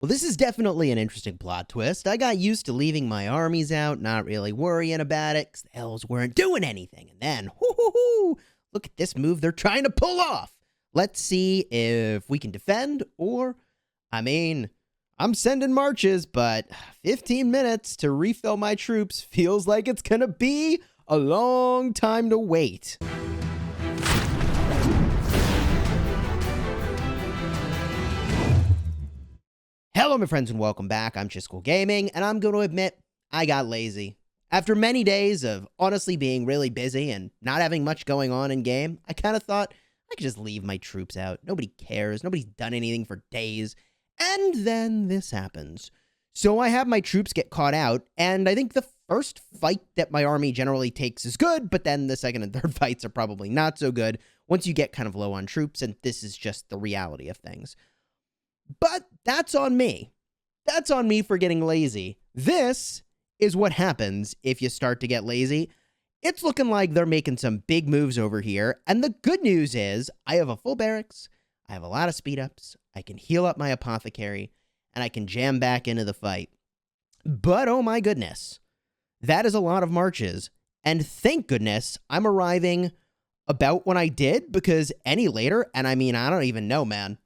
Well, this is definitely an interesting plot twist. I got used to leaving my armies out, not really worrying about it, because the elves weren't doing anything. And then, look at this move they're trying to pull off. Let's see if we can defend, or, I'm sending marches, but 15 minutes to refill my troops feels like it's gonna be a long time to wait. Hello, my friends, and welcome back. I'm Chisgule Gaming, and I'm going to admit I got lazy. After many days of honestly being really busy and not having much going on in game, I kind of thought I could just leave my troops out. Nobody cares. Nobody's done anything for days. And then this happens. So I have my troops get caught out, and I think the first fight that my army generally takes is good, but then the second and third fights are probably not so good once you get kind of low on troops, and this is just the reality of things. But that's on me. That's on me for getting lazy. This is what happens if you start to get lazy. It's looking like they're making some big moves over here. And the good news is I have a full barracks. I have a lot of speed ups. I can heal up my apothecary and I can jam back into the fight. But oh my goodness, that is a lot of marches. And thank goodness I'm arriving about when I did, because any later, and I don't even know, man.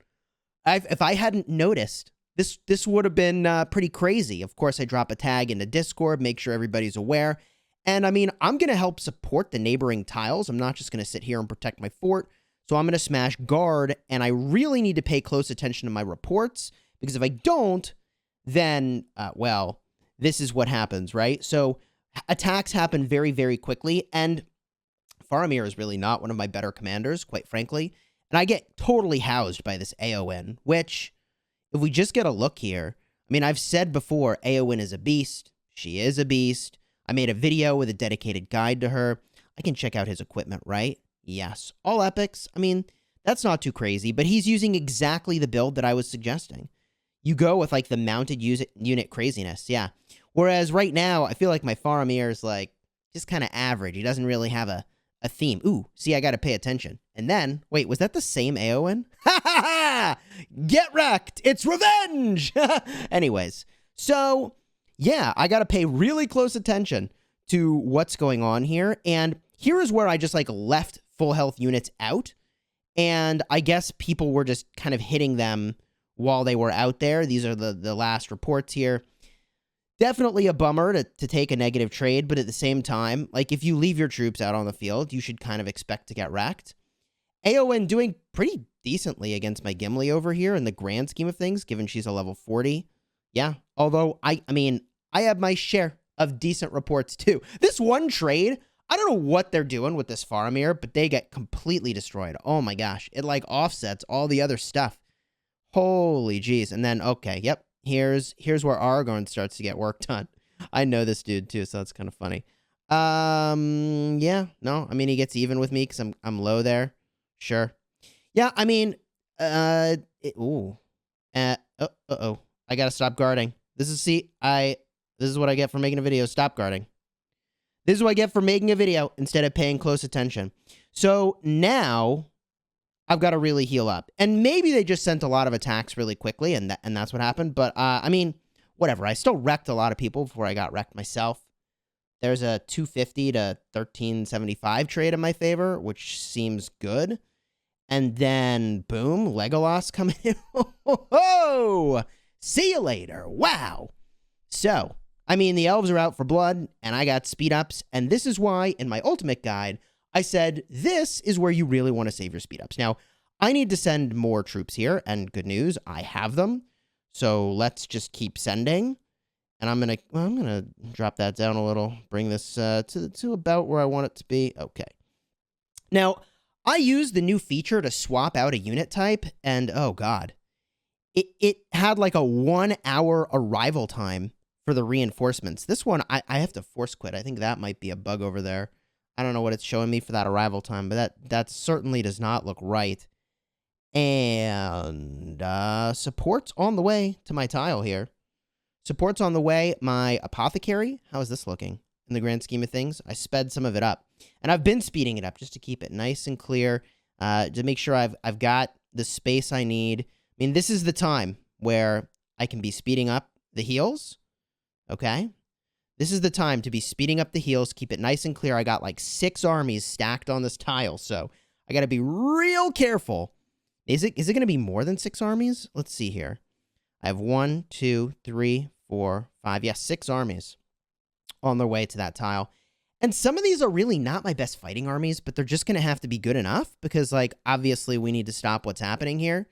If I hadn't noticed, this would have been pretty crazy. Of course, I drop a tag into Discord, make sure everybody's aware. And I'm going to help support the neighboring tiles. I'm not just going to sit here and protect my fort. So I'm going to smash guard, and I really need to pay close attention to my reports, because if I don't, then, well, this is what happens, right? So attacks happen very, very quickly, and Faramir is really not one of my better commanders, quite frankly. And I get totally housed by this Eowyn, which, if we just get a look here, I've said before, Eowyn is a beast. She is a beast. I made a video with a dedicated guide to her. I can check out his equipment, right? Yes. All epics. That's not too crazy, but he's using exactly the build that I was suggesting. You go with, like, the mounted unit craziness, yeah. Whereas right now, I feel like my Faramir is, like, just kind of average. He doesn't really have a theme. Ooh, see, I gotta pay attention. And then, wait, was that the same Eowyn? Ha ha ha! Get wrecked! It's revenge! Anyways, so, yeah, I gotta pay really close attention to what's going on here. And here is where I just, like, left full health units out. And I guess people were just kind of hitting them while they were out there. These are the last reports here. Definitely a bummer to take a negative trade, but at the same time, like, if you leave your troops out on the field, you should kind of expect to get wrecked. Eowyn doing pretty decently against my Gimli over here in the grand scheme of things, given she's a level 40. Yeah, although, I have my share of decent reports too. This one trade, I don't know what they're doing with this Faramir, but they get completely destroyed. Oh my gosh, it, like, offsets all the other stuff. Holy jeez. And then, okay, yep. Here's where Aragorn starts to get work done. I know this dude too, so that's kind of funny. Yeah, no, he gets even with me because I'm low there. Sure. Yeah, I gotta stop guarding. This is what I get for making a video. Stop guarding. This is what I get for making a video instead of paying close attention. So now I've got to really heal up. And maybe they just sent a lot of attacks really quickly, and that's what happened. But, whatever. I still wrecked a lot of people before I got wrecked myself. There's a 250 to 1375 trade in my favor, which seems good. And then, boom, Legolas coming in. Oh, see you later. Wow. So, the elves are out for blood, and I got speed ups. And this is why, in my ultimate guide, I said, this is where you really want to save your speed ups. Now, I need to send more troops here, and good news, I have them. So let's just keep sending. And I'm gonna drop that down a little, bring this to about where I want it to be. Okay. Now, I used the new feature to swap out a unit type, and oh god, it had like a 1 hour arrival time for the reinforcements. This one, I have to force quit. I think that might be a bug over there. I don't know what it's showing me for that arrival time, but that certainly does not look right. And support's on the way to my tile here. Support's on the way. My apothecary, how is this looking in the grand scheme of things? I sped some of it up. And I've been speeding it up just to keep it nice and clear, to make sure I've got the space I need. This is the time where I can be speeding up the heals. Okay. This is the time to be speeding up the heals. Keep it nice and clear. I got like 6 armies stacked on this tile, so I got to be real careful. Is it going to be more than 6 armies? Let's see here. I have 1, 2, 3, 4, 5. Yes, 6 armies on their way to that tile. And some of these are really not my best fighting armies, but they're just going to have to be good enough because, like, obviously we need to stop what's happening here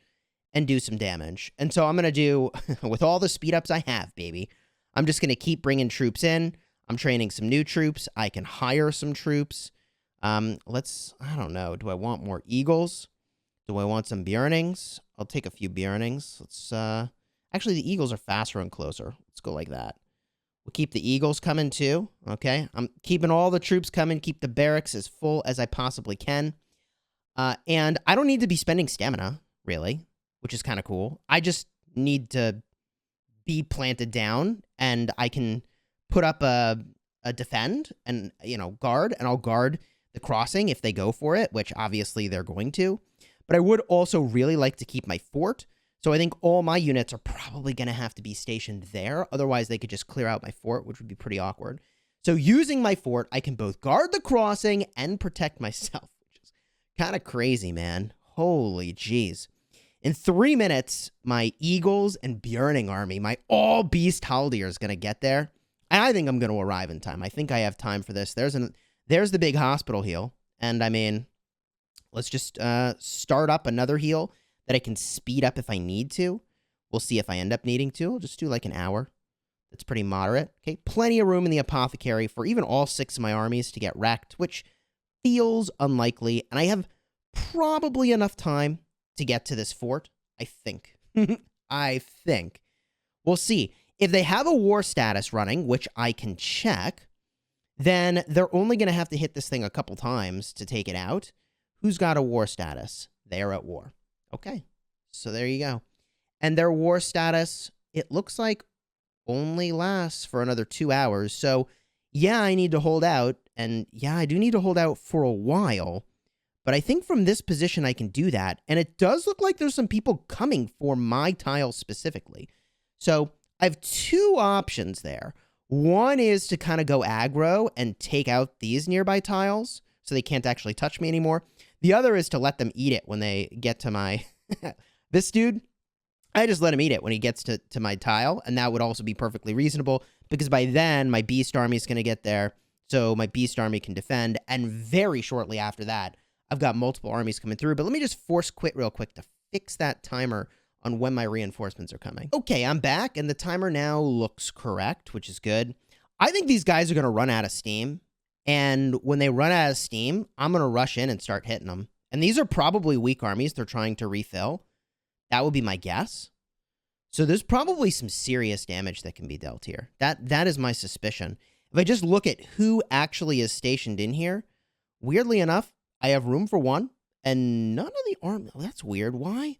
and do some damage. And so I'm going to do, with all the speed ups I have, baby, I'm just going to keep bringing troops in. I'm training some new troops. I can hire some troops. I don't know. Do I want more eagles? Do I want some Bjornings? I'll take a few Bjornings. Actually, the eagles are faster and closer. Let's go like that. We'll keep the eagles coming too, okay? I'm keeping all the troops coming, keep the barracks as full as I possibly can. And I don't need to be spending stamina, really, which is kind of cool. I just need to be planted down, and I can put up a defend and, guard, and I'll guard the crossing if they go for it, which obviously they're going to. But I would also really like to keep my fort. So I think all my units are probably going to have to be stationed there. Otherwise, they could just clear out my fort, which would be pretty awkward. So using my fort, I can both guard the crossing and protect myself, which is kind of crazy, man. Holy jeez. In 3 minutes, my Eagles and Bjorning army, my all-beast Haldir is going to get there. And I think I'm going to arrive in time. I think I have time for this. There's the big hospital heal. And I mean, let's just start up another heal that I can speed up if I need to. We'll see if I end up needing to. I'll just do like an hour. That's pretty moderate. Okay, plenty of room in the apothecary for even all 6 of my armies to get wrecked, which feels unlikely. And I have probably enough time to get to this fort, I think. I think. We'll see. If they have a war status running, which I can check, then they're only going to have to hit this thing a couple times to take it out. Who's got a war status? They are at war. Okay, so there you go. And their war status, it looks like, only lasts for another 2 hours. So, yeah, I need to hold out. And, yeah, I do need to hold out for a while. But I think from this position I can do that. And it does look like there's some people coming for my tile specifically. So, I have 2 options there. One is to kind of go aggro and take out these nearby tiles so they can't actually touch me anymore. The other is to let them eat it when they get to my... This dude, I just let him eat it when he gets to my tile, and that would also be perfectly reasonable, because by then, my beast army is going to get there, so my beast army can defend, and very shortly after that, I've got multiple armies coming through. But let me just force quit real quick to fix that timer on when my reinforcements are coming. Okay, I'm back, and the timer now looks correct, which is good. I think these guys are going to run out of steam. And when they run out of steam, I'm going to rush in and start hitting them. And these are probably weak armies they're trying to refill. That would be my guess. So there's probably some serious damage that can be dealt here. That is my suspicion. If I just look at who actually is stationed in here, weirdly enough, I have room for 1. And none of the army... Oh, that's weird. Why?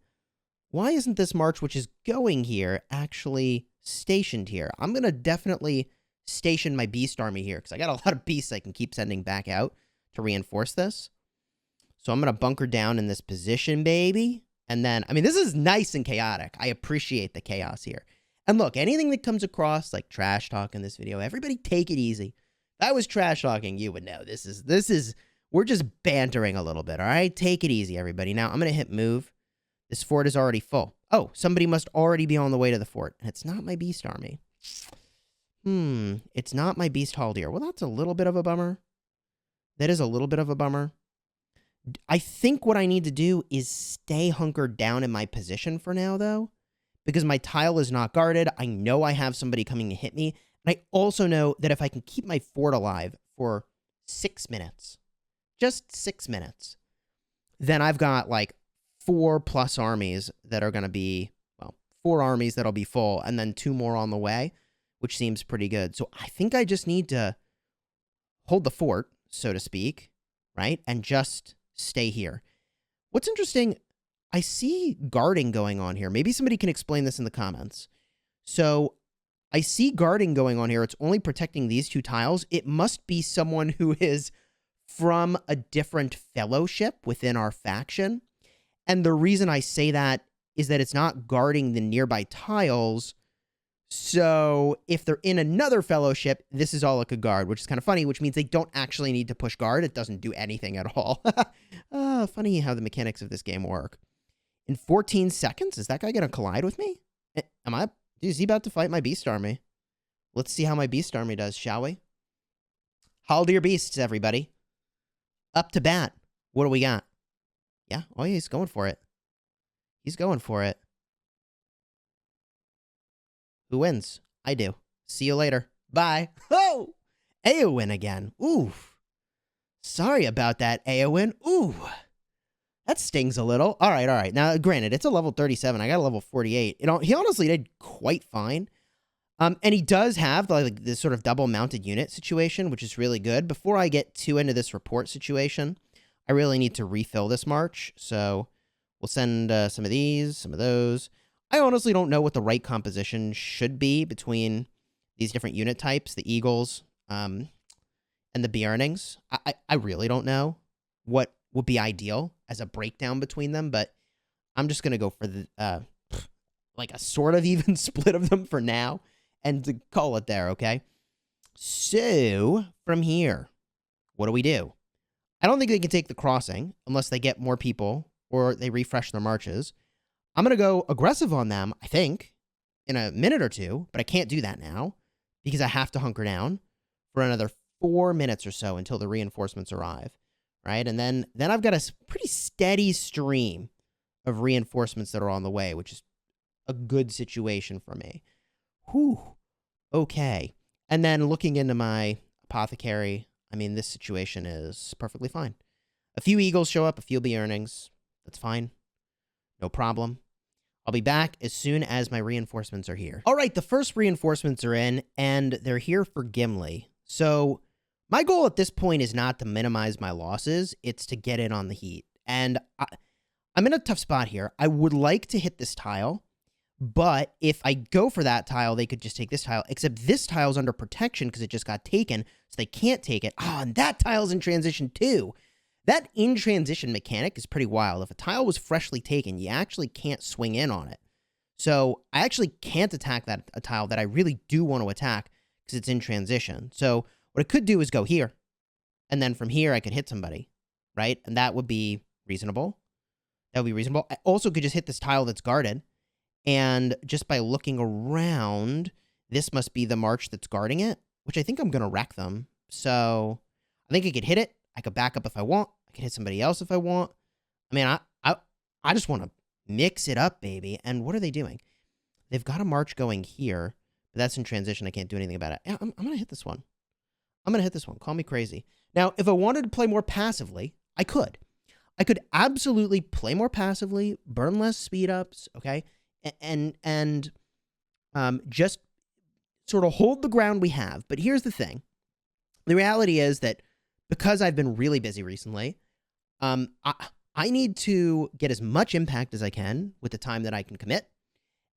Why isn't this march, which is going here, actually stationed here? I'm going to definitely... station my beast army here because I got a lot of beasts I can keep sending back out to reinforce this. So I'm going to bunker down in this position, baby. And then, I mean, this is nice and chaotic. I appreciate the chaos here. And look, anything that comes across like trash talk in this video, everybody take it easy. If I was trash talking, you would know this is, we're just bantering a little bit. All right. Take it easy, everybody. Now I'm going to hit move. This fort is already full. Oh, somebody must already be on the way to the fort. And it's not my beast army. It's not my beast Haldir. Well, that's a little bit of a bummer. That is a little bit of a bummer. I think what I need to do is stay hunkered down in my position for now, though, because my tile is not guarded. I know I have somebody coming to hit me. And I also know that if I can keep my fort alive for 6 minutes, just 6 minutes, then I've got like 4+ armies that are going to be, well, 4 armies that'll be full, and then 2 more on the way, which seems pretty good. So I think I just need to hold the fort, so to speak, right? And just stay here. What's interesting, I see guarding going on here. Maybe somebody can explain this in the comments. So I see guarding going on here. It's only protecting these 2 tiles. It must be someone who is from a different fellowship within our faction. And the reason I say that is that it's not guarding the nearby tiles. So if they're in another fellowship, this is all it could guard, which is kind of funny, which means they don't actually need to push guard. It doesn't do anything at all. Funny how the mechanics of this game work. In 14 seconds, is that guy going to collide with me? Dude, is he about to fight my beast army? Let's see how my beast army does, shall we? Haul to your beasts, everybody. Up to bat. What do we got? Yeah, oh yeah, he's going for it. He's going for it. Who wins? I do. See you later. Bye. Oh! Eowyn again. Ooh. Sorry about that, Eowyn. Ooh. That stings a little. All right. Now, granted, it's a level 37. I got a level 48. He honestly did quite fine. And he does have like this sort of double mounted unit situation, which is really good. Before I get too into this report situation, I really need to refill this march. So we'll send some of these, some of those. I honestly don't know what the right composition should be between these different unit types, the Eagles and the Bjornings. I really don't know what would be ideal as a breakdown between them, but I'm just going to go for the like a sort of even split of them for now and to call it there, okay? So from here, what do? I don't think they can take the crossing unless they get more people or they refresh their marches. I'm going to go aggressive on them, I think, in a minute or two, but I can't do that now because I have to hunker down for another 4 minutes or so until the reinforcements arrive, right? And then I've got a pretty steady stream of reinforcements that are on the way, which is a good situation for me. Whew. Okay. And then looking into my apothecary, I mean, this situation is perfectly fine. A few eagles show up, a few earnings. That's fine. No problem. I'll be back as soon as my reinforcements are here. All right, the first reinforcements are in, and they're here for Gimli. So my goal at this point is not to minimize my losses. It's to get in on the heat. And I'm in a tough spot here. I would like to hit this tile, but if I go for that tile, they could just take this tile, except this tile's under protection because it just got taken, so they can't take it. And that tile's in transition too. That in-transition mechanic is pretty wild. If a tile was freshly taken, you actually can't swing in on it. So I actually can't attack a tile that I really do want to attack because it's in transition. So what I could do is go here, and then from here I could hit somebody, right? And that would be reasonable. That would be reasonable. I also could just hit this tile that's guarded, and just by looking around, this must be the march that's guarding it, which I think I'm going to wreck them. So I think I could hit it. I could back up if I want. I could hit somebody else if I want. I mean, I just want to mix it up, baby. And what are they doing? They've got a march going here, but that's in transition. I can't do anything about it. Yeah, I'm going to hit this one. I'm going to hit this one. Call me crazy. Now, if I wanted to play more passively, I could. I could absolutely play more passively, burn less speed ups, okay? And just sort of hold the ground we have. But here's the thing. The reality is that because I've been really busy recently, I need to get as much impact as I can with the time that I can commit.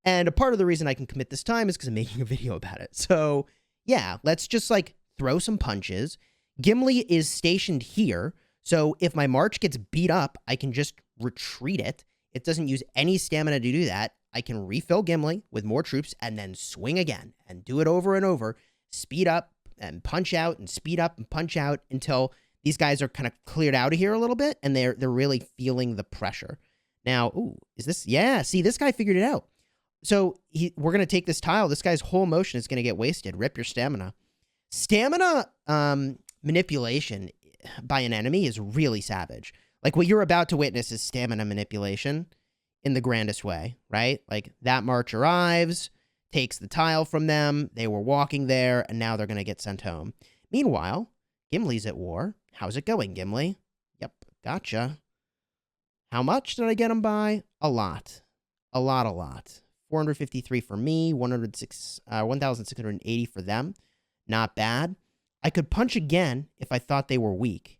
And a part of the reason I can commit this time is because I'm making a video about it. So yeah, let's just like throw some punches. Gimli is stationed here. So if my march gets beat up, I can just retreat it. It doesn't use any stamina to do that. I can refill Gimli with more troops and then swing again and do it over and over. Speed up and punch out and speed up and punch out until these guys are kind of cleared out of here a little bit and they're really feeling the pressure. Now, ooh, is this? Yeah, see, this guy figured it out. So we're going to take this tile. This guy's whole motion is going to get wasted. Rip your stamina. Stamina manipulation by an enemy is really savage. Like what you're about to witness is stamina manipulation in the grandest way, right? Like that march arrives, takes the tile from them, they were walking there, and now they're going to get sent home. Meanwhile, Gimli's at war. How's it going, Gimli? Yep, gotcha. How much did I get him by? A lot. A lot. 453 for me, 1,680 for them. Not bad. I could punch again if I thought they were weak.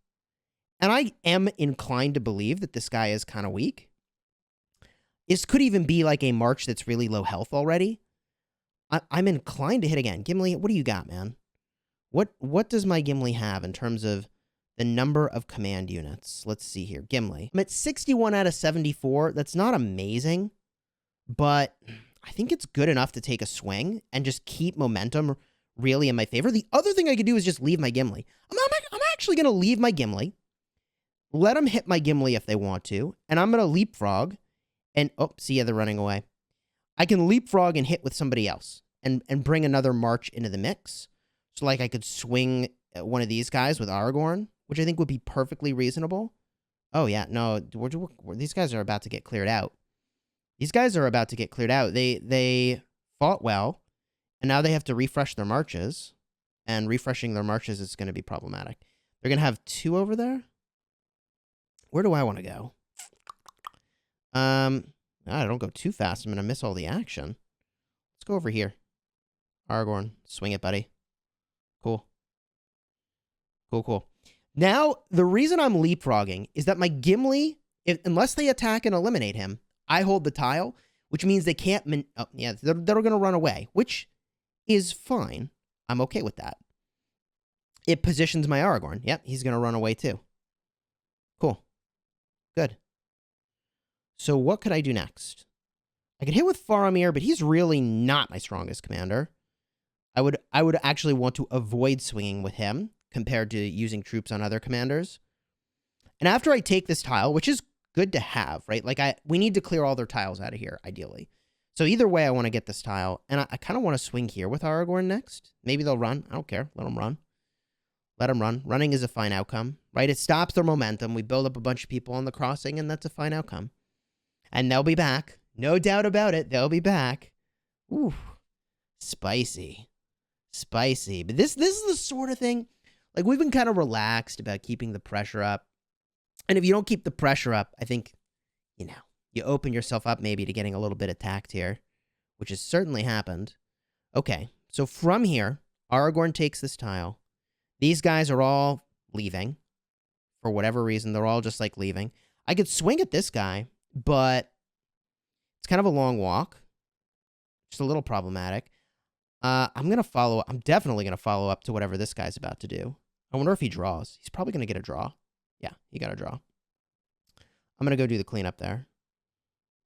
And I am inclined to believe that this guy is kind of weak. This could even be like a march that's really low health already. I'm inclined to hit again. Gimli, what do you got, man? What does my Gimli have in terms of the number of command units? Let's see here. Gimli. I'm at 61 out of 74. That's not amazing. but I think it's good enough to take a swing and just keep momentum really in my favor. The other thing I could do is just leave my Gimli. I'm actually going to leave my Gimli, let them hit my Gimli if they want to, and I'm going to leapfrog, and, oh, see ya, they're running away. I can leapfrog and hit with somebody else and bring another march into the mix. So, like, I could swing one of these guys with Aragorn, which I think would be perfectly reasonable. Oh, yeah, no, these guys are about to get cleared out. These guys are about to get cleared out. They fought well, and now they have to refresh their marches, and refreshing their marches is going to be problematic. They're going to have 2 over there. Where do I want to go? I don't go too fast. I'm going to miss all the action. Let's go over here. Aragorn, swing it, buddy. Cool. Cool. Now, the reason I'm leapfrogging is that my Gimli, unless they attack and eliminate him, I hold the tile, which means they can't... they're going to run away, which is fine. I'm okay with that. It positions my Aragorn. Yep, he's going to run away too. Cool. Good. So what could I do next? I could hit with Faramir, but he's really not my strongest commander. I would actually want to avoid swinging with him compared to using troops on other commanders. And after I take this tile, which is good to have, right? Like, we need to clear all their tiles out of here, ideally. So either way, I want to get this tile. And I kind of want to swing here with Aragorn next. Maybe they'll run. I don't care. Let them run. Let them run. Running is a fine outcome, right? It stops their momentum. We build up a bunch of people on the crossing, and that's a fine outcome. And they'll be back. No doubt about it. They'll be back. Ooh. Spicy. Spicy. But this is the sort of thing, like, we've been kind of relaxed about keeping the pressure up. And if you don't keep the pressure up, I think, you open yourself up maybe to getting a little bit attacked here, which has certainly happened. Okay, so from here, Aragorn takes this tile. These guys are all leaving. For whatever reason, they're all just, like, leaving. I could swing at this guy, but it's kind of a long walk. Just a little problematic. I'm definitely going to follow up to whatever this guy's about to do. I wonder if he draws. He's probably going to get a draw. Yeah, he got a draw. I'm going to go do the cleanup there.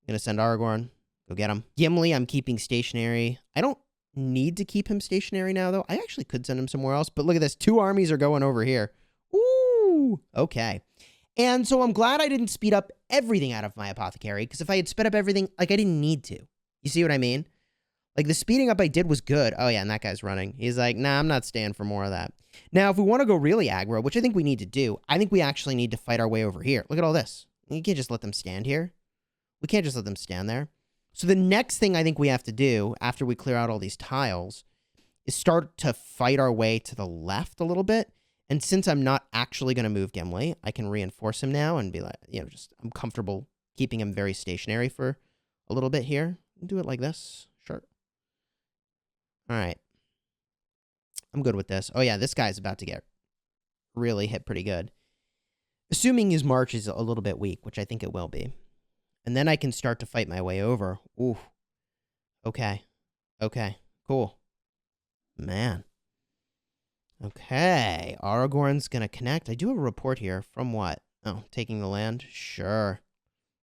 I'm going to send Aragorn. Go get him. Gimli, I'm keeping stationary. I don't need to keep him stationary now, though. I actually could send him somewhere else. But look at this. 2 armies are going over here. Ooh, okay. And so I'm glad I didn't speed up everything out of my apothecary, because if I had sped up everything, like, I didn't need to. You see what I mean? Like, the speeding up I did was good. Oh, yeah, and that guy's running. He's like, nah, I'm not staying for more of that. Now, if we want to go really aggro, which I think we need to do, I think we actually need to fight our way over here. Look at all this. You can't just let them stand here. We can't just let them stand there. So the next thing I think we have to do, after we clear out all these tiles, is start to fight our way to the left a little bit. And since I'm not actually going to move Gimli, I can reinforce him now and be like, I'm comfortable keeping him very stationary for a little bit here. Do it like this. Sure. All right. I'm good with this. Oh, yeah, this guy's about to get really hit pretty good. Assuming his march is a little bit weak, which I think it will be. And then I can start to fight my way over. Ooh. Okay. Okay. Cool. Man. Okay. Aragorn's going to connect. I do have a report here. From what? Oh, taking the land? Sure.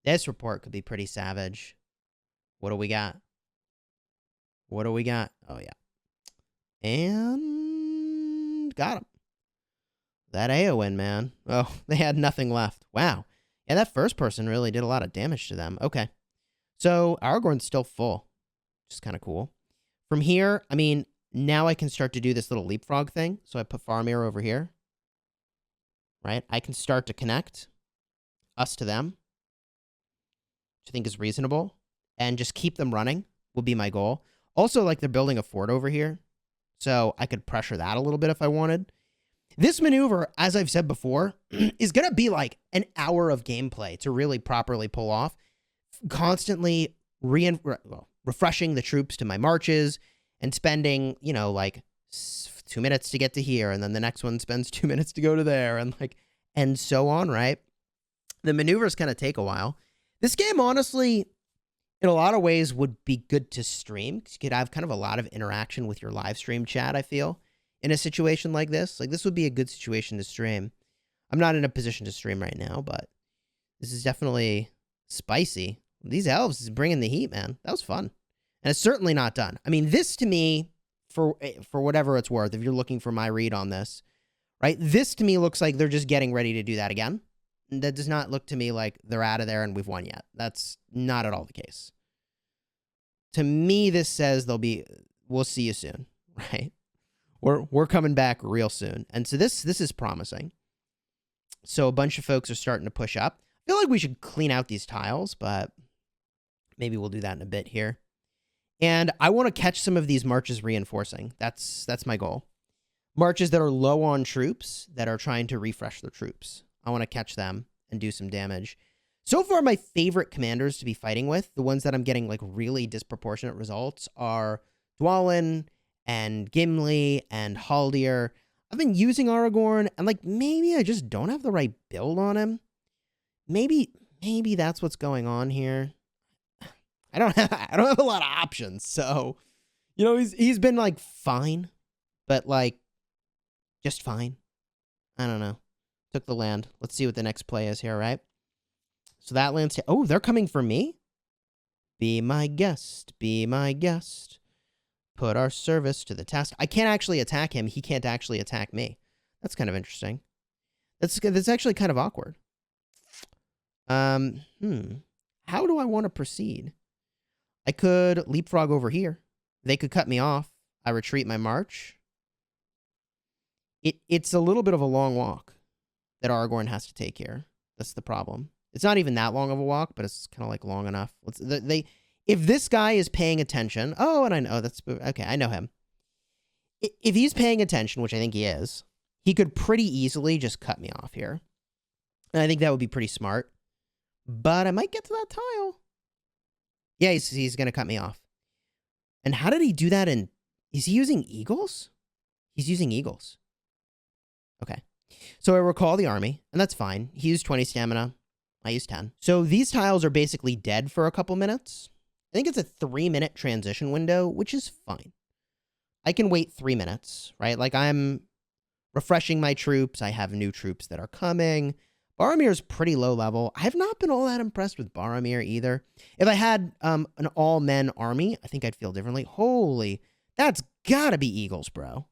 This report could be pretty savage. What do we got? What do we got? Oh, yeah. And got him. That Eowyn, man. Oh, they had nothing left. Wow. Yeah, that first person really did a lot of damage to them. Okay. So Aragorn's still full, which is kind of cool. From here, I mean, now I can start to do this little leapfrog thing. So I put Faramir over here. Right? I can start to connect us to them, which I think is reasonable. And just keep them running will be my goal. Also, like, they're building a fort over here. So I could pressure that a little bit if I wanted. This maneuver, as I've said before, is going to be like an hour of gameplay to really properly pull off. Constantly refreshing the troops to my marches and spending, like 2 minutes to get to here. And then the next one spends 2 minutes to go to there and so on, right? The maneuvers kind of take a while. This game, honestly, in a lot of ways would be good to stream, because you could have kind of a lot of interaction with your live stream chat, I feel. In a situation like this would be a good situation to stream. I'm not in a position to stream right now, but this is definitely spicy. These elves is bringing the heat, man. That was fun. And it's certainly not done. I mean, this to me, for whatever it's worth, if you're looking for my read on this, right? This to me looks like they're just getting ready to do that again. That does not look to me like they're out of there and we've won yet. That's not at all the case. To me, this says we'll see you soon, right? We're coming back real soon. And so this is promising. So a bunch of folks are starting to push up. I feel like we should clean out these tiles, but maybe we'll do that in a bit here. And I want to catch some of these marches reinforcing. That's my goal. Marches that are low on troops that are trying to refresh their troops. I want to catch them and do some damage. So far, my favorite commanders to be fighting with, the ones that I'm getting like really disproportionate results, are Dwalin and Gimli and Haldir. I've been using Aragorn, and like maybe I just don't have the right build on him. Maybe that's what's going on here. I don't have a lot of options, so he's been like fine, but like just fine. I don't know. Took the land. Let's see what the next play is here, right? So that land's... Oh, they're coming for me? Be my guest. Be my guest. Put our service to the test. I can't actually attack him. He can't actually attack me. That's kind of interesting. That's actually kind of awkward. How do I want to proceed? I could leapfrog over here. They could cut me off. I retreat my march. It's a little bit of a long walk that Aragorn has to take here. That's the problem. It's not even that long of a walk, but it's kind of like long enough. If this guy is paying attention, and I know that's okay. I know him. If he's paying attention, which I think he is, he could pretty easily just cut me off here, and I think that would be pretty smart. But I might get to that tile. Yeah, he's gonna cut me off. And how did he do that? Is he using eagles? He's using eagles. Okay. So I recall the army, and that's fine. He used 20 stamina. I used 10. So these tiles are basically dead for a couple minutes. I think it's a 3-minute transition window, which is fine. I can wait 3 minutes, right? Like I'm refreshing my troops. I have new troops that are coming. Boromir's pretty low level. I have not been all that impressed with Boromir either. If I had an all-men army, I think I'd feel differently. Holy, that's gotta be Eagles, bro.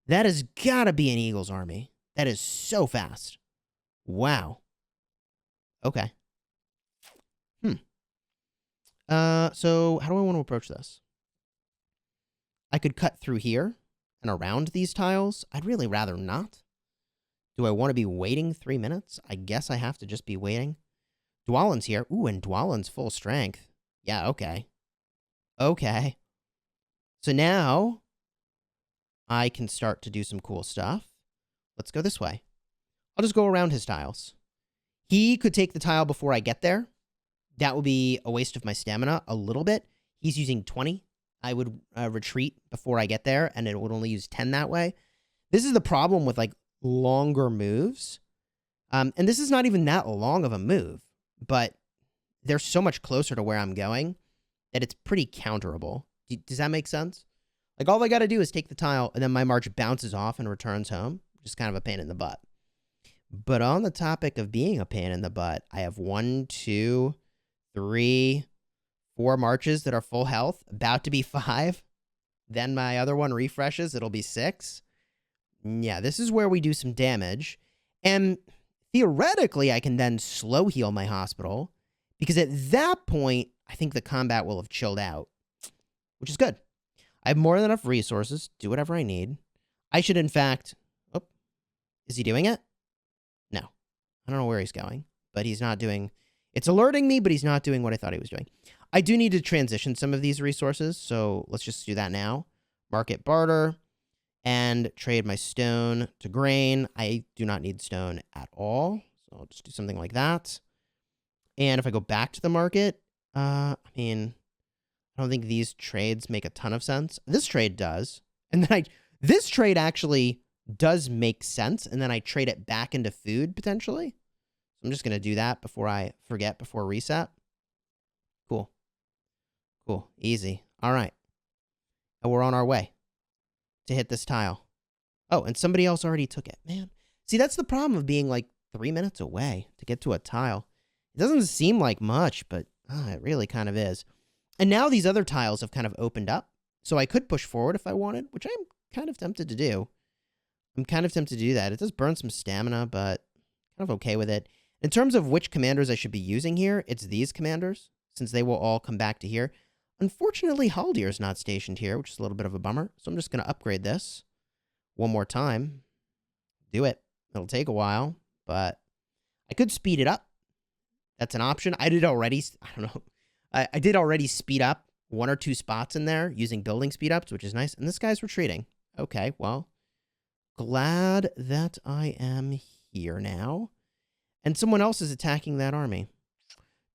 That has gotta be an Eagles army. That is so fast. Wow. Okay. So how do I want to approach this? I could cut through here and around these tiles. I'd really rather not. Do I want to be waiting 3 minutes? I guess I have to just be waiting. Dwalin's here. Ooh, and Dwalin's full strength. Yeah, okay. Okay. So now I can start to do some cool stuff. Let's go this way. I'll just go around his tiles. He could take the tile before I get there. That would be a waste of my stamina a little bit. He's using 20. I would retreat before I get there, and it would only use 10 that way. This is the problem with, like, longer moves. And this is not even that long of a move, but they're so much closer to where I'm going that it's pretty counterable. Does that make sense? Like, all I got to do is take the tile, and then my march bounces off and returns home. Just kind of a pain in the butt. But on the topic of being a pain in the butt, I have 1, 2, 3, 4 marches that are full health, about to be 5. Then my other one refreshes, it'll be 6. Yeah, this is where we do some damage. And theoretically, I can then slow heal my hospital, because at that point, I think the combat will have chilled out, which is good. I have more than enough resources, do whatever I need. I should, in fact... Oh, is he doing it? No. I don't know where he's going, but he's not doing... It's alerting me, but he's not doing what I thought he was doing. I do need to transition some of these resources, so let's just do that now. Market barter, and trade my stone to grain. I do not need stone at all, so I'll just do something like that. And if I go back to the market, I mean, I don't think these trades make a ton of sense. This trade does, and then this trade actually does make sense, and then I trade it back into food, potentially. I'm just going to do that before I forget, before reset. Cool. Cool. Easy. All right. And we're on our way to hit this tile. Oh, and somebody else already took it. Man. See, that's the problem of being like 3 minutes away to get to a tile. It doesn't seem like much, but It really kind of is. And now these other tiles have kind of opened up. So I could push forward if I wanted, which I'm kind of tempted to do. I'm kind of tempted to do that. It does burn some stamina, but kind of okay with it. In terms of which commanders I should be using here, it's these commanders, since they will all come back to here. Unfortunately, Haldir is not stationed here, which is a little bit of a bummer. So I'm just going to upgrade this one more time. Do it. It'll take a while, but I could speed it up. That's an option. I did already, I don't know. I did already speed up 1 or 2 spots in there using building speed ups, which is nice. And this guy's retreating. Okay, well, glad that I am here now. And someone else is attacking that army.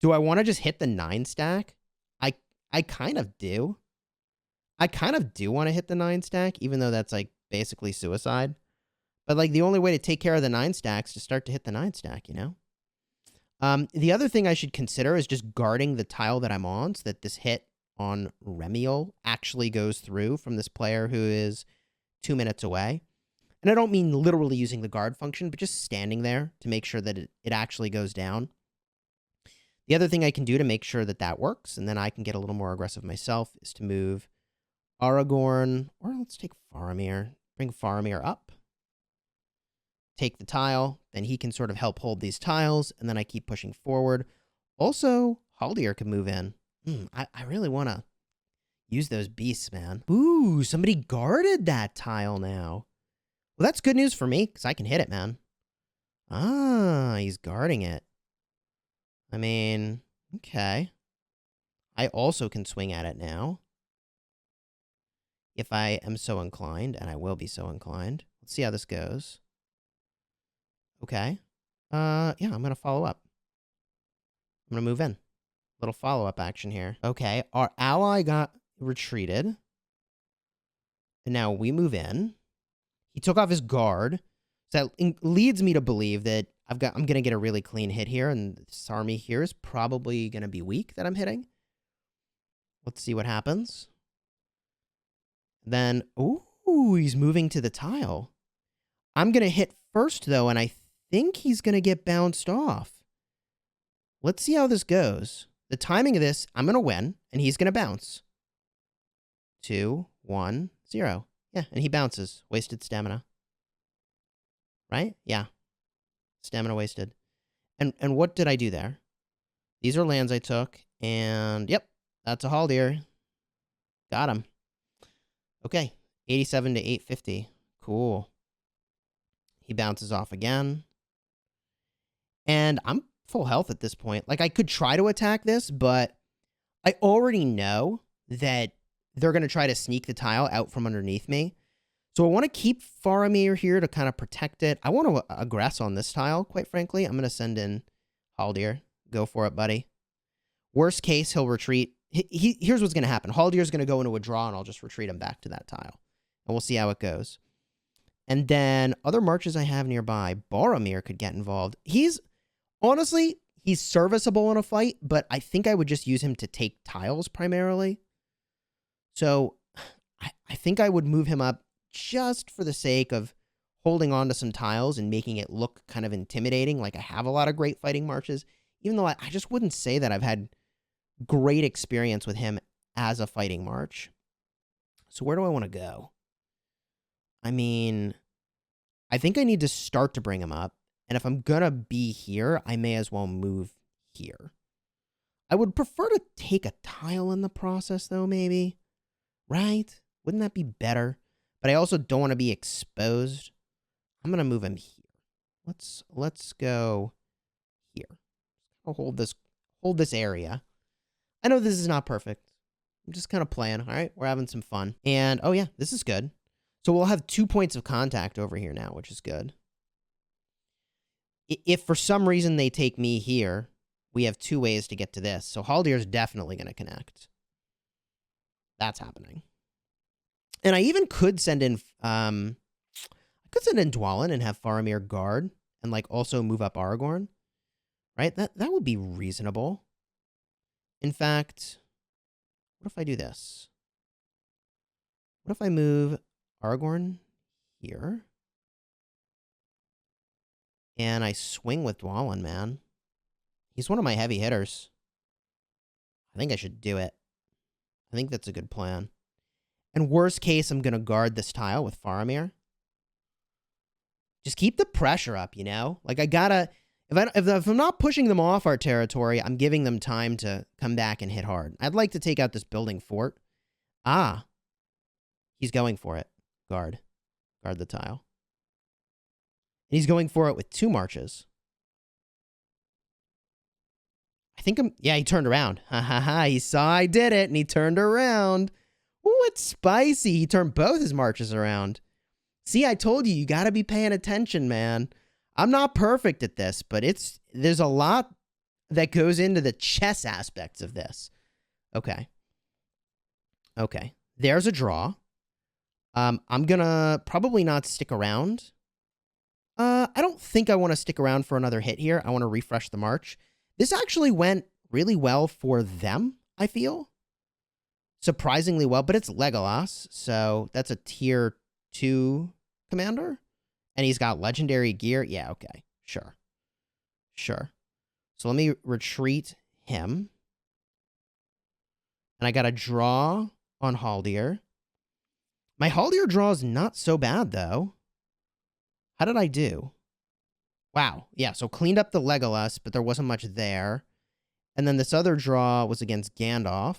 Do I want to just hit the 9 stack? I kind of do. I kind of do want to hit the 9 stack, even though that's like basically suicide. But like the only way to take care of the 9 stacks is to start to hit the 9 stack, you know? The other thing I should consider is just guarding the tile that I'm on so that this hit on Remiel actually goes through from this player who is 2 minutes away. And I don't mean literally using the guard function, but just standing there to make sure that it actually goes down. The other thing I can do to make sure that that works, and then I can get a little more aggressive myself, is to move Aragorn, or let's take Faramir. Bring Faramir up. Take the tile, then he can sort of help hold these tiles, and then I keep pushing forward. Also, Haldir can move in. I really want to use those beasts, man. Ooh, somebody guarded that tile now. Well, that's good news for me, because I can hit it, man. Ah, he's guarding it. I mean, okay. I also can swing at it now. If I am so inclined, and I will be so inclined. Let's see how this goes. Okay. Yeah, I'm going to follow up. I'm going to move in. Little follow-up action here. Okay, our ally got retreated. And now we move in. He took off his guard. So that leads me to believe that I'm going to get a really clean hit here, and this army here is probably going to be weak that I'm hitting. Let's see what happens. Then, ooh, he's moving to the tile. I'm going to hit first, though, and I think he's going to get bounced off. Let's see how this goes. The timing of this, I'm going to win, and he's going to bounce. 2, 1, 0. Yeah, and he bounces. Wasted stamina. Right? Yeah. Stamina wasted. And what did I do there? These are lands I took, and yep, that's a Haldir. Got him. Okay, 87 to 850. Cool. He bounces off again. And I'm full health at this point. Like, I could try to attack this, but I already know that they're going to try to sneak the tile out from underneath me. So I want to keep Faramir here to kind of protect it. I want to aggress on this tile, quite frankly. I'm going to send in Haldir. Go for it, buddy. Worst case, he'll retreat. Here's what's going to happen. Haldir's going to go into a draw, and I'll just retreat him back to that tile. And we'll see how it goes. And then other marches I have nearby. Boromir could get involved. Honestly, he's serviceable in a fight, but I think I would just use him to take tiles primarily. So I think I would move him up just for the sake of holding on to some tiles and making it look kind of intimidating, like I have a lot of great fighting marches, even though I just wouldn't say that I've had great experience with him as a fighting march. So where do I want to go? I mean, I think I need to start to bring him up, and if I'm gonna be here, I may as well move here. I would prefer to take a tile in the process, though, maybe. Right? Wouldn't that be better? But I also don't want to be exposed. I'm going to move him here. Let's go here. I'll hold this area. I know this is not perfect. I'm just kind of playing, all right? We're having some fun. And, oh yeah, this is good. So we'll have 2 points of contact over here now, which is good. If for some reason they take me here, we have 2 ways to get to this. So Haldir's definitely going to connect. That's happening. And I even could send in, Dwalin and have Faramir guard and like also move up Aragorn, right? That would be reasonable. In fact, what if I do this? What if I move Aragorn here? And I swing with Dwalin, man. He's one of my heavy hitters. I think I should do it. I think that's a good plan. And worst case, I'm going to guard this tile with Faramir. Just keep the pressure up, you know? Like, I gotta... If I'm not pushing them off our territory, I'm giving them time to come back and hit hard. I'd like to take out this building fort. Ah. He's going for it. Guard. Guard the tile. And he's going for it with 2 marches. I think I'm... Yeah, he turned around. Ha ha ha. He saw I did it, and he turned around. Ooh, it's spicy. He turned both his marches around. See, I told you got to be paying attention, man. I'm not perfect at this, but there's a lot that goes into the chess aspects of this. Okay. Okay. There's a draw. I'm going to probably not stick around. I don't think I want to stick around for another hit here. I want to refresh the march. This actually went really well for them, I feel. Surprisingly well, but it's Legolas, so that's a tier 2 commander. And he's got legendary gear. Yeah, okay. Sure. Sure. So let me retreat him. And I got a draw on Haldir. My Haldir draw is not so bad, though. How did I do? Wow. Yeah, so cleaned up the Legolas, but there wasn't much there. And then this other draw was against Gandalf.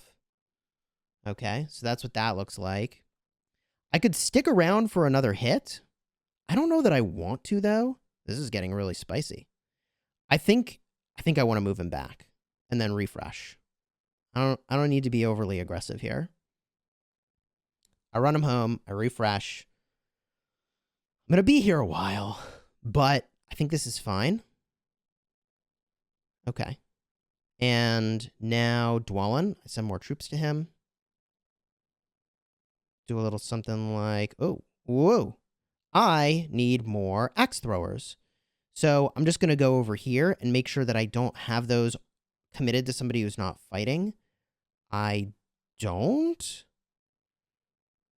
Okay, so that's what that looks like. I could stick around for another hit. I don't know that I want to, though. This is getting really spicy. I think I want to move him back and then refresh. I don't need to be overly aggressive here. I run him home. I refresh. I'm going to be here a while, but I think this is fine. Okay. And now Dwalin. I send more troops to him. Do a little something like, oh, whoa. I need more axe throwers. So I'm just going to go over here and make sure that I don't have those committed to somebody who's not fighting. I don't.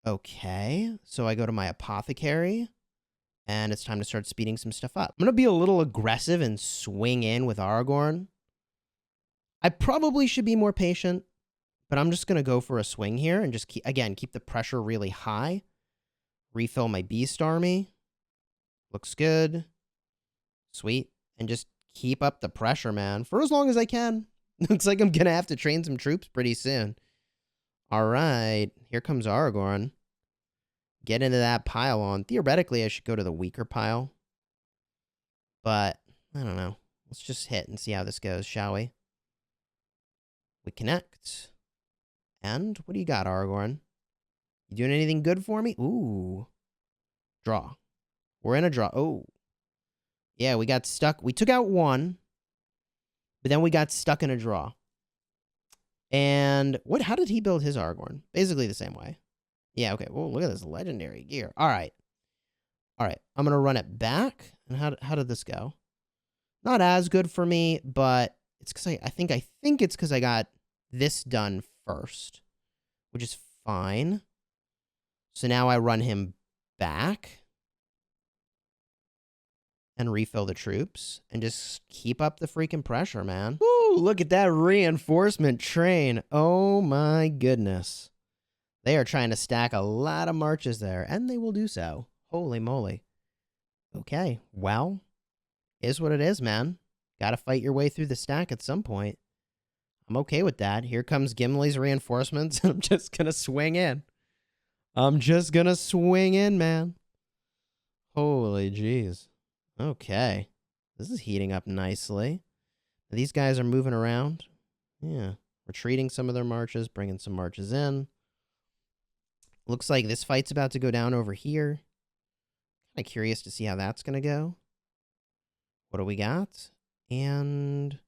Okay. So I go to my apothecary and it's time to start speeding some stuff up. I'm going to be a little aggressive and swing in with Aragorn. I probably should be more patient, but I'm just going to go for a swing here and just keep the pressure really high. Refill my Beast Army. Looks good. Sweet. And just keep up the pressure, man, for as long as I can. Looks like I'm going to have to train some troops pretty soon. All right. Here comes Aragorn. Get into that pile on. Theoretically, I should go to the weaker pile. But, I don't know. Let's just hit and see how this goes, shall we? We connect. And what do you got, Aragorn? You doing anything good for me? Ooh. Draw. We're in a draw. Oh. Yeah, we got stuck. We took out one, but then we got stuck in a draw. And how did he build his Aragorn? Basically the same way. Yeah, okay. Well, look at this legendary gear. All right. All right. I'm going to run it back. And how did this go? Not as good for me, but it's because I think it's because I got this done first, which is fine. So now I run him back and refill the troops and just keep up the freaking pressure, man. Ooh, look at that reinforcement train. Oh my goodness. They are trying to stack a lot of marches there, and they will do so. Holy moly. Okay, well, is what it is, man. Gotta fight your way through the stack at some point. I'm okay with that. Here comes Gimli's reinforcements, and I'm just gonna swing in. I'm just gonna swing in, man. Holy jeez. Okay. This is heating up nicely. These guys are moving around. Yeah. Retreating some of their marches, bringing some marches in. Looks like this fight's about to go down over here. Kind of curious to see how that's going to go. What do we got? And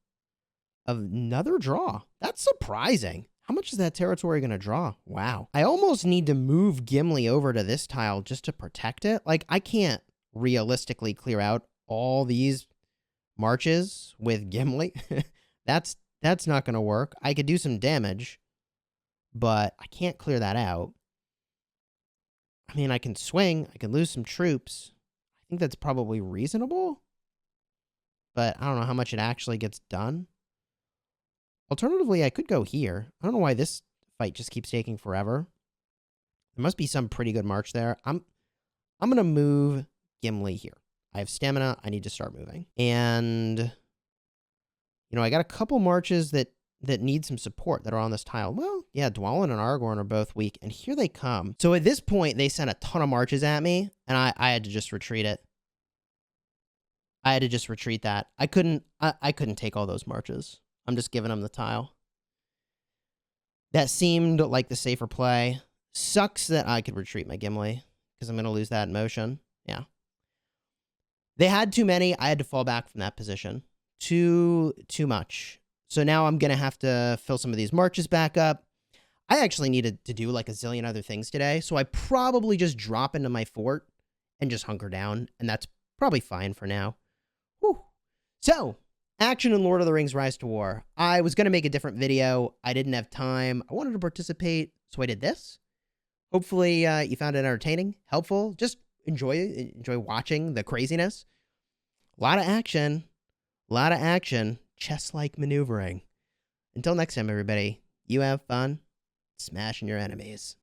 another draw. That's surprising. How much is that territory going to draw? Wow. I almost need to move Gimli over to this tile just to protect it. Like, I can't realistically clear out all these marches with Gimli. That's not going to work. I could do some damage, but I can't clear that out. I mean, I can swing. I can lose some troops. I think that's probably reasonable, but I don't know how much it actually gets done. Alternatively, I could go here. I don't know why this fight just keeps taking forever. There must be some pretty good march there. I'm going to move Gimli here. I have stamina. I need to start moving. And, you know, I got a couple marches that need some support that are on this tile. Well, yeah, Dwalin and Aragorn are both weak, and here they come. So at this point, they sent a ton of marches at me, and I had to just retreat it. I had to just retreat that. I couldn't take all those marches. I'm just giving them the tile. That seemed like the safer play. Sucks that I could retreat my Gimli, because I'm going to lose that in motion. Yeah. They had too many. I had to fall back from that position. Too much. So now I'm going to have to fill some of these marches back up. I actually needed to do like a zillion other things today, so I probably just drop into my fort and just hunker down, and that's probably fine for now. Whew. So, action in Lord of the Rings Rise to War. I was going to make a different video. I didn't have time. I wanted to participate, so I did this. Hopefully, you found it entertaining, helpful. Just enjoy watching the craziness. A lot of action. Chess-like maneuvering. Until next time, everybody, you have fun smashing your enemies.